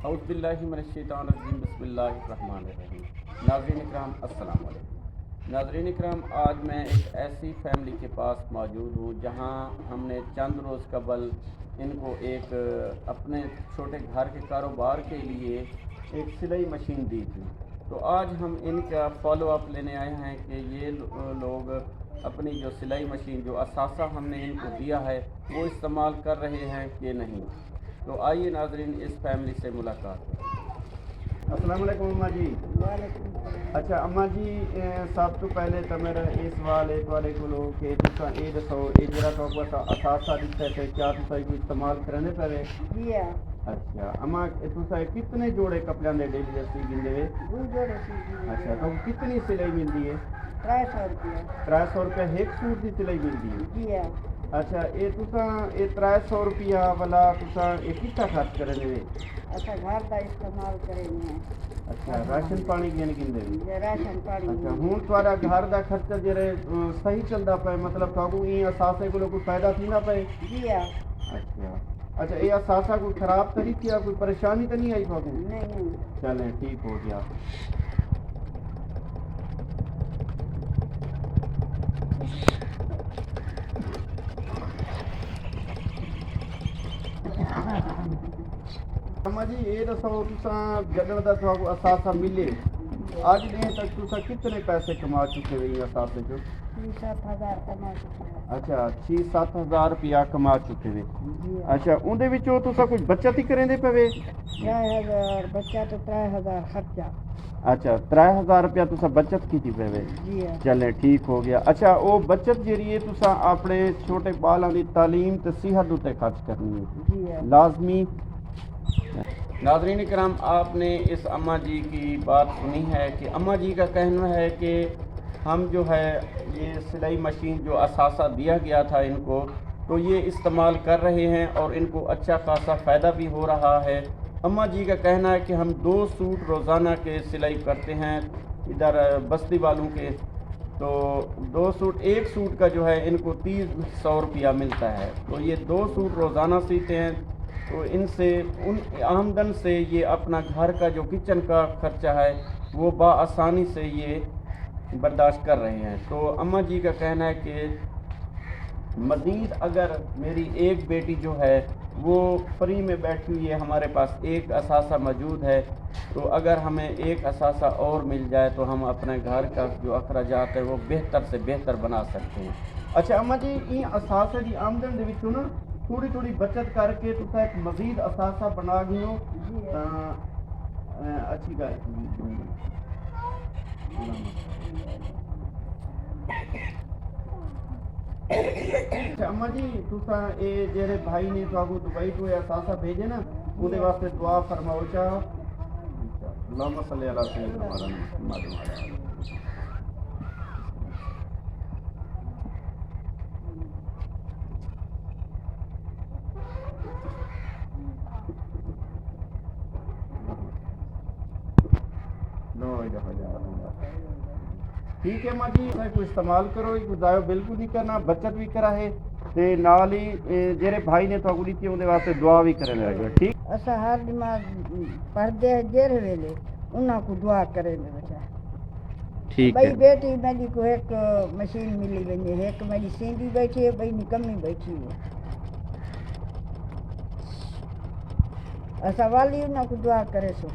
اعوذ باللہ من الشیطان الرجیم بسم اللہ الرحمن الرحیم۔ ناظرین اکرام السلام علیکم۔ ناظرین اکرام، آج میں ایک ایسی فیملی کے پاس موجود ہوں جہاں ہم نے چند روز قبل ان کو ایک اپنے چھوٹے گھر کے کاروبار کے لیے ایک سلائی مشین دی تھی۔ تو آج ہم ان کا فالو اپ لینے آئے ہیں کہ یہ لوگ اپنی جو سلائی مشین جو اثاثہ ہم نے ان کو دیا ہے وہ استعمال کر رہے ہیں کہ نہیں۔ تو آئیے ناظرین اس فیملی سے ملاقات کریں۔ السلام علیکم اماں جی۔ وعلیکم السلام۔ اچھا اماں جی، سب تو پہلے تو میرا یہ سوال ہے تھوڑے کو کہ تساں یہ دسو یہ جڑا تو اثاثہ دیتا ہے کیا تساں کو استعمال کرنے پے؟ جی ہاں۔ اچھا اماں تساں کتنے جوڑے کپڑے دے ڈیلی سی گندے وے؟ 2 جوڑے سی۔ اچھا تو کتنی سلائی ملتی ہے؟ 300 روپیہ۔ 300 روپیہ ایک سوٹ کی سلائی ملتی ہے؟ جی ہاں۔ اچھا یہ تساں یہ 300 روپیہ والا تساں یہ کتا خرچ کرنے وے؟ اچھا گھر کا استعمال کریں گے۔ اچھا راشن پانی کین کیندے وے؟ راشن پانی۔ اچھا ہوں تھوڑا گھر دا خرچہ جڑے صحیح چلدا پے، مطلب تھاکو این اثاثے کو کوئی فائدہ تھیندا پے؟ جی ہاں۔ اچھا اچھا یہ اثاثہ کوئی خراب تو نہیں کیا، کوئی پریشانی تو نہیں آئی تھاکو؟ نہیں۔ چلیں ٹھیک ہو گیا۔ اماں جی یہ دسو تساں جدوں دا تھاکو اثاثہ ملے اج دن تک تساں کتنے پیسے کما چکے ہوئے ہیں اثاثے چوں؟ 6-7 ہزار کما چکے۔ اچھا 6-7 ہزار روپیہ کما چکے ہوئے۔ جی۔ اچھا اندے وچوں تساں کچھ بچت ہی کریں دے پے؟ 3000 بچہ تو 3000 خرچہ۔ اچھا 3000 روپیہ تساں بچت کیتی پے؟ جی ہاں۔ چلے ٹھیک ہو گیا۔ اچھا وہ بچت جیڑی ہے تساں اپنے چھوٹے بالاں دی تعلیم تے صحت تے خرچ کرنی ہے؟ جی ہاں۔ لازمی۔ ناظرین کرام، آپ نے اس اماں جی کی بات سنی ہے کہ اماں جی کا کہنا ہے کہ ہم جو ہے یہ سلائی مشین جو اثاثہ دیا گیا تھا ان کو تو یہ استعمال کر رہے ہیں اور ان کو اچھا خاصا فائدہ بھی ہو رہا ہے۔ اماں جی کا کہنا ہے کہ ہم 2 سوٹ روزانہ کے سلائی کرتے ہیں ادھر بستی والوں کے، تو 2 سوٹ، ایک سوٹ کا جو ہے ان کو 300 روپیہ ملتا ہے، تو یہ 2 سوٹ روزانہ سیتے ہیں، تو ان سے ان آمدن سے یہ اپنا گھر کا جو کچن کا خرچہ ہے وہ بآسانی سے یہ برداشت کر رہے ہیں۔ تو اماں جی کا کہنا ہے کہ مزید اگر میری ایک بیٹی جو ہے وہ فری میں بیٹھی ہوئی ہے، ہمارے پاس ایک اثاثہ موجود ہے، تو اگر ہمیں ایک اثاثہ اور مل جائے تو ہم اپنے گھر کا جو اخراجات ہے وہ بہتر سے بہتر بنا سکتے ہیں۔ اچھا اماں جی این اثاثے دی آمدن دے وچوں نا تھوڑی بچت کر کے تو ایک مزید اثاثہ بنا گئیو اچھی گل۔ اچھا اماں جی تساں اے جڑے بھائی نے تھاکو دبئی تو اثاثہ بھیجے نا اودے واسطے دعا فرماؤ چاہو۔ اللہم صلی علی سیدنا محمد۔ ٹھیک ہے ماں جی، کو استعمال کرو، ضائع بالکل نہیں کرنا، بچت بھی کرا ہے تے نال ہی جڑے بھائی نے تو دیتی اون دے واسطے دعا بھی کرنے لگا۔ ٹھیک اسا ہر نماز پڑھدے جڑے ویلے انہاں کو دعا کرے نے بچا۔ ٹھیک بھائی ہے۔ بیٹی میری کو ایک مشین ملی ویندی ہے، ایک میری سیندی بیٹھی ہے، بھائی نکمی بیٹھی ہے۔ اسا والی انہاں کو دعا کرے سو۔